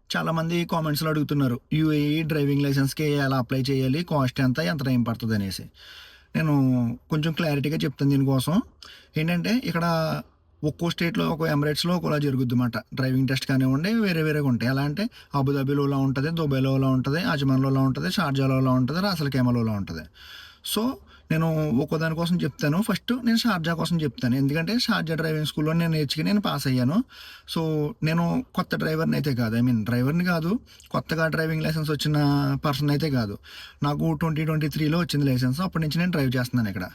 చాలామంది కామెంట్స్‌లో అడుగుతున్నారు. యూఏఈ డ్రైవింగ్ లైసెన్స్‌కి ఎలా అప్లై చేయాలి? కాస్ట్ ఎంత? ఎంత టైం పడతదనేసి. నేను కొంచెం క్లారిటీగా చెప్తాను దీనికోసం. ఏంటంటే ఇక్కడ ఒక్కో స్టేట్‌లో ఎమిరేట్స్‌లో ఒకలా జరుగుద్దిమాట. డ్రైవింగ్ టెస్ట్ కానివ్వండి వేరే వేరేగా ఉంటాయి. ఎలా అంటే అబుదాబిలో ఇలా ఉంటది, దుబాయ్‌లో ఇలా ఉంటది, అజ్మాన్‌లో ఇలా ఉంటది, షార్జాలో ఇలా ఉంటది, రాసల్ ఖైమాలో ఇలా ఉంటది. సో, నేను ఒక్కో దాని కోసం చెప్తాను. ఫస్ట్ నేను షార్జా కోసం చెప్తాను. ఎందుకంటే షార్జా డ్రైవింగ్ స్కూల్‌లో నేను నేర్చుకుని నేను పాస్ అయ్యాను. సో, నేను కొత్త డ్రైవర్‌ని అయితే కాదు. డ్రైవర్‌ని కాదు. కొత్తగా డ్రైవింగ్ లైసెన్స్ వచ్చిన పర్సన్ అయితే కాదు. నాకు 2023లో వచ్చింది లైసెన్స్. అప్పటి నుంచి నేను డ్రైవ్ చేస్తున్నాను ఇక్కడ.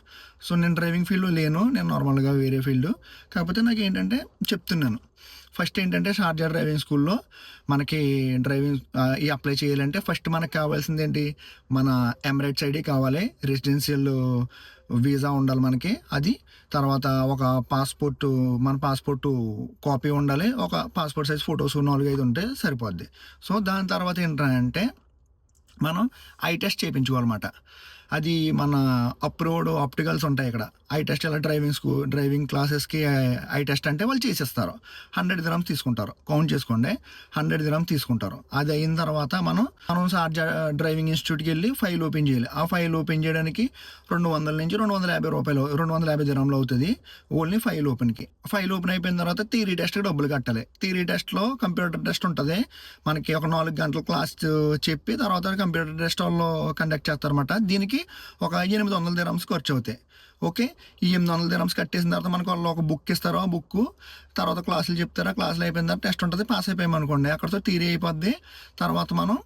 సో, నేను డ్రైవింగ్ ఫీల్డ్‌లో లేను. నేను నార్మల్‌గా వేరే ఫీల్డ్. కాకపోతే నాకేంటంటే చెప్తున్నాను. ఫస్ట్ ఏంటంటే షార్జా డ్రైవింగ్ స్కూల్‌లో మనకి ఈ అప్లై చేయాలంటే ఫస్ట్ మనకు కావాల్సిందేంటి? మన ఎమిరేట్స్ ఐడీ కావాలి. రెసిడెన్షియల్ వీసా ఉండాలి మనకి. అది. తర్వాత ఒక మన పాస్‌పోర్టు కాపీ ఉండాలి. ఒక పాస్‌పోర్ట్ సైజ్ ఫోటోస్ 4, 5 ఉంటే సరిపోద్ది. సో, దాని తర్వాత ఏంట్రా అంటే మనం ఐ టెస్ట్ చేయించుకోవాలన్నమాట. అది మన అప్రూవ్డ్ ఆప్టికల్స్ ఉంటాయి ఇక్కడ. ఐ టెస్ట్ ఇలా డ్రైవింగ్ క్లాసెస్‌కి ఐ టెస్ట్ అంటే వాళ్ళు చేసిస్తారు. 100 dirhams తీసుకుంటారు. కౌంట్ చేసుకోండి. 100 dirhams తీసుకుంటారు. అది అయిన తర్వాత మనం షార్జా డ్రైవింగ్ ఇన్‌స్టిట్యూట్‌కి వెళ్ళి ఫైల్ ఓపెన్ చేయాలి. ఆ ఫైల్ ఓపెన్ చేయడానికి 200-250 రూపాయలు 250 dirhamలు అవుతది. ఓన్లీ ఫైల్ ఓపెన్‌కి. ఫైల్ ఓపెన్ అయిపోయిన తర్వాత థియరీ టెస్ట్‌కి డబ్బులు కట్టాలి. థియరీ టెస్ట్‌లో కంప్యూటర్ టెస్ట్ ఉంటది. మనకి ఒక 4 గంటలు క్లాస్ చెప్పి తర్వాత కంప్యూటర్ టెస్ట్ వాళ్ళు కండక్ట్ చేస్తారన్నమాట. దీనికి ఒక 800 dirhams ఖర్చవుతాయి. ఓకే. ఈ 800 dirhams కట్టేసిన తర్వాత మనకు వాళ్ళు ఒక బుక్ ఇస్తారు. ఆ బుక్కు తర్వాత క్లాసులు చెప్తారు. ఆ క్లాసులు అయిపోయిన తర్వాత టెస్ట్ ఉంటది. పాస్ అయిపోయామనుకోండి అక్కడితో థియరీ అయిపోద్ది. తర్వాత మనం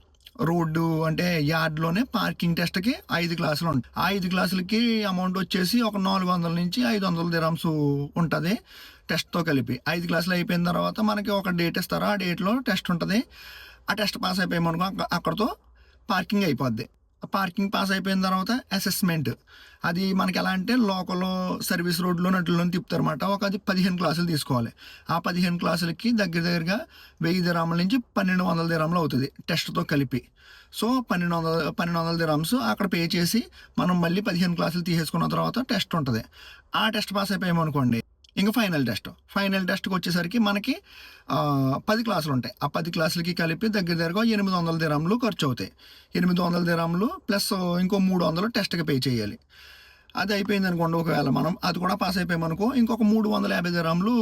రోడ్డు అంటే యార్డ్‌లోనే పార్కింగ్ టెస్ట్‌కి 5 క్లాసులు ఉంటాయి. ఆ 5 క్లాసులకి అమౌంట్ వచ్చేసి ఒక 400-500 dirhams ఉంటది. టెస్ట్‌తో కలిపి. 5 క్లాసులు అయిపోయిన తర్వాత మనకి ఒక డేట్ ఇస్తారు. ఆ డేట్‌లో టెస్ట్ ఉంటది. ఆ టెస్ట్ పాస్ అయిపోయామనుకో అక్కడితో పార్కింగ్ అయిపోద్ది. పార్కింగ్ పాస్ అయిపోయిన తర్వాత అసెస్మెంట్. అది మనకి ఎలా అంటే లోకల్‌లో సర్వీస్ రోడ్‌లో నటుల్లోని తిప్పుతారన్నమాట. అది 15 క్లాసులు తీసుకోవాలి. ఆ 15 క్లాసులకి దగ్గరగా 1000 dirhamల నుంచి 1200 dirhamలు అవుతది టెస్ట్‌తో కలిపి. సో, 1200 dirhams అక్కడ పే చేసి మనం మళ్ళీ 15 క్లాసులు తీసేసుకున్న తర్వాత టెస్ట్ ఉంటది. ఆ టెస్ట్ పాస్ అయిపోయామనుకోండి ఇంక ఫైనల్ టెస్ట్. ఫైనల్ టెస్ట్‌కొచ్చేసరికి మనకి 10 క్లాసులుంటాయి. ఆ 10 క్లాసులకి కలిపి దగ్గరగా 800 dirhamలు ఖర్చవుతాయి. 800 dirhamలు ప్లస్ ఇంకో 300 టెస్ట్‌కి పే చేయాలి. అది అయిపోయిందనుకోండి ఒకవేళ మనం అది కూడా పాస్ అయిపోయామనుకో ఇంకొక 350 dirhamలు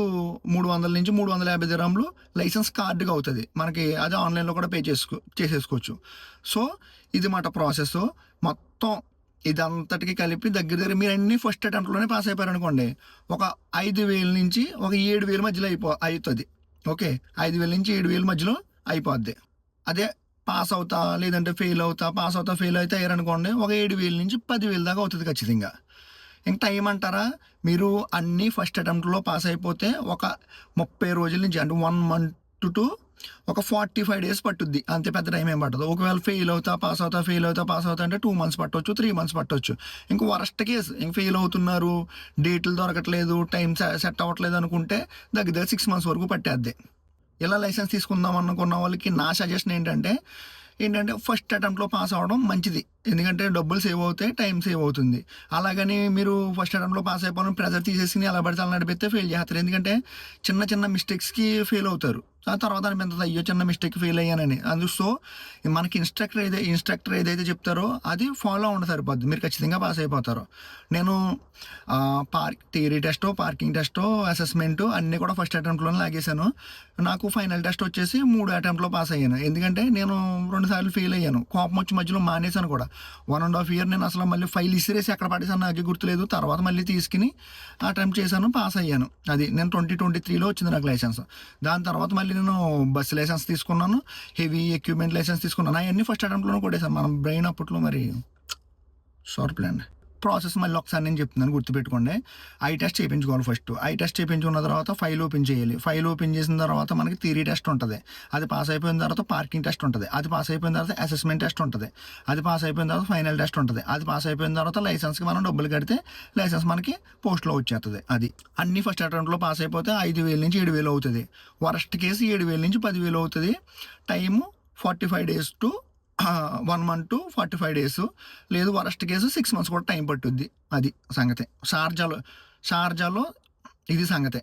300-350 dirhamలు లైసెన్స్ కార్డ్‌కి అవుతది. మనకి అది ఆన్‌లైన్‌లో కూడా చేసేసుకోవచ్చు. సో, ఇది మాట ప్రాసెసు. మొత్తం ఇదంతటికి కలిపి దగ్గర మీరన్నీ ఫస్ట్ అటెంప్ట్‌లోనే పాస్ అయిపోయారనుకోండి. ఒక 5,000 నుంచి ఒక 7,000 మధ్యలో అయితది. ఓకే. 5,000 నుంచి 7,000 మధ్యలో అయిపోద్ది. అదే పాస్ అవుతా, లేదంటే ఫెయిల్ అవుతా, పాస్ అవుతా, ఫెయిల్ అయితే అయ్యారనుకోండి ఒక 7,000 నుంచి 10,000 దాకా అవుతది ఖచ్చితంగా. ఇంక టైం అంటారా? మీరు అన్నీ ఫస్ట్ అటెంప్ట్‌లో పాస్ అయిపోతే ఒక 30 రోజుల నుంచి అంటే 1 మంత్ టు ఒక 45 డేస్ పట్టుద్ది. అంతే పెద్ద టైం ఏం పట్టదు. ఒకవేళ ఫెయిల్ అవుతా, పాస్ అవుతా, ఫెయిల్ అవుతా, పాస్ అవుతా అంటే 2 మంత్స్ పట్టొచ్చు, 3 మంత్స్ పట్టొచ్చు. ఇంక వరస్ట్ కేస్ ఫెయిల్ అవుతున్నారు, డేట్లు దొరకట్లేదు, టైం సెట్ అవ్వట్లేదు అనుకుంటే దగ్గర 6 మంత్స్ వరకు పట్టేద్ది. ఇలా లైసెన్స్ తీసుకుందాం అనుకున్న వాళ్ళకి నా సజెషన్ ఏంటంటే ఫస్ట్ అటెంప్ట్‌లో పాస్ అవ్వడం మంచిది. ఎందుకంటే డబ్బులు సేవ్ అవుతాయి, టైం సేవ్ అవుతుంది. అలాగని మీరు ఫస్ట్ అటెంప్ట్‌లో పాస్ అయిపోవాలని ప్రెషర్ తీసేసుకొని ఎలా పడితే అలా నడిపితే ఫెయిల్ చేస్తారు. ఎందుకంటే చిన్న చిన్న మిస్టేక్స్‌కి ఫెయిల్ అవుతారు. ఆ తర్వాత అనిపిస్తది అయ్యో! చిన్న మిస్టేక్‌కి ఫెయిల్ అయ్యానని. సో, మనకి ఇన్‌స్ట్రక్టర్ ఏదైతే చెప్తారో అది ఫాలో అవ్వండి సరిపోద్ది. మీరు ఖచ్చితంగా పాస్ అయిపోతారు. నేను theory test, parking test, assessment అన్నీ కూడా ఫస్ట్ అటెంప్ట్‌లోనే లాగేశాను. నాకు ఫైనల్ టెస్ట్ వచ్చేసి 3 అటెంప్ట్‌లో పాస్ అయ్యాను. ఎందుకంటే నేను 2 సార్లు ఫెయిల్ అయ్యాను. కోపం వచ్చి మధ్యలో మానేశాను కూడా. 1 ½ ఇయర్ నేను అసలు మళ్ళీ ఫైల్ ఇసిరేసి ఎక్కడ పడేసానో నాకే గుర్తులేదు. తర్వాత మళ్ళీ తీసుకొని అటెంప్ట్ చేశాను. పాస్ అయ్యాను. అది నేను 2023లో వచ్చింది నాకు లైసెన్స్. దాని తర్వాత మళ్ళీ నేను బస్ లైసెన్స్ తీసుకున్నాను. హెవీ ఎక్విప్‌మెంట్ లైసెన్స్ తీసుకున్నాను. అయన్నీ ఫస్ట్ అటెంప్ట్‌లోనే కొట్టేసాను. మన బ్రెయిన్ అప్పట్లో మరి షార్ప్ లేండి. ప్రాసెస్ మళ్ళీ ఒకసారి నేను చెప్తున్నాను గుర్తుపెట్టుకోండి. ఐ టెస్ట్ చేయించుకోవాలి ఫస్ట్. ఐ టెస్ట్ చేయించుకున్న తర్వాత ఫైల్ ఓపెన్ చేయాలి. ఫైల్ ఓపెన్ చేసిన తర్వాత మనకి థియరీ టెస్ట్ ఉంటది. అది పాస్ అయిపోయిన తర్వాత పార్కింగ్ టెస్ట్ ఉంటది. అది పాస్ అయిపోయిన తర్వాత అసెస్మెంట్ టెస్ట్ ఉంటది. అది పాస్ అయిపోయిన తర్వాత ఫైనల్ టెస్ట్ ఉంటది. అది పాస్ అయిపోయిన తర్వాత లైసెన్స్‌కి మనం డబ్బులు కడితే లైసెన్స్ మనకి పోస్ట్‌లో వచ్చేస్తది. అది. అన్నీ ఫస్ట్ అటెంప్ట్‌లో పాస్ అయిపోతే 5,000 నుంచి 7,000 అవుతది. వరస్ట్ కేస్ 7,000 నుంచి 10,000 అవుతది. Time 45 days to 1 month to 45 days. లేదు వరస్ట్ కేసు 6 మంత్స్ కూడా టైం పట్టుద్ది. అది సంగతి. షార్జాలో ఇది సంగతి.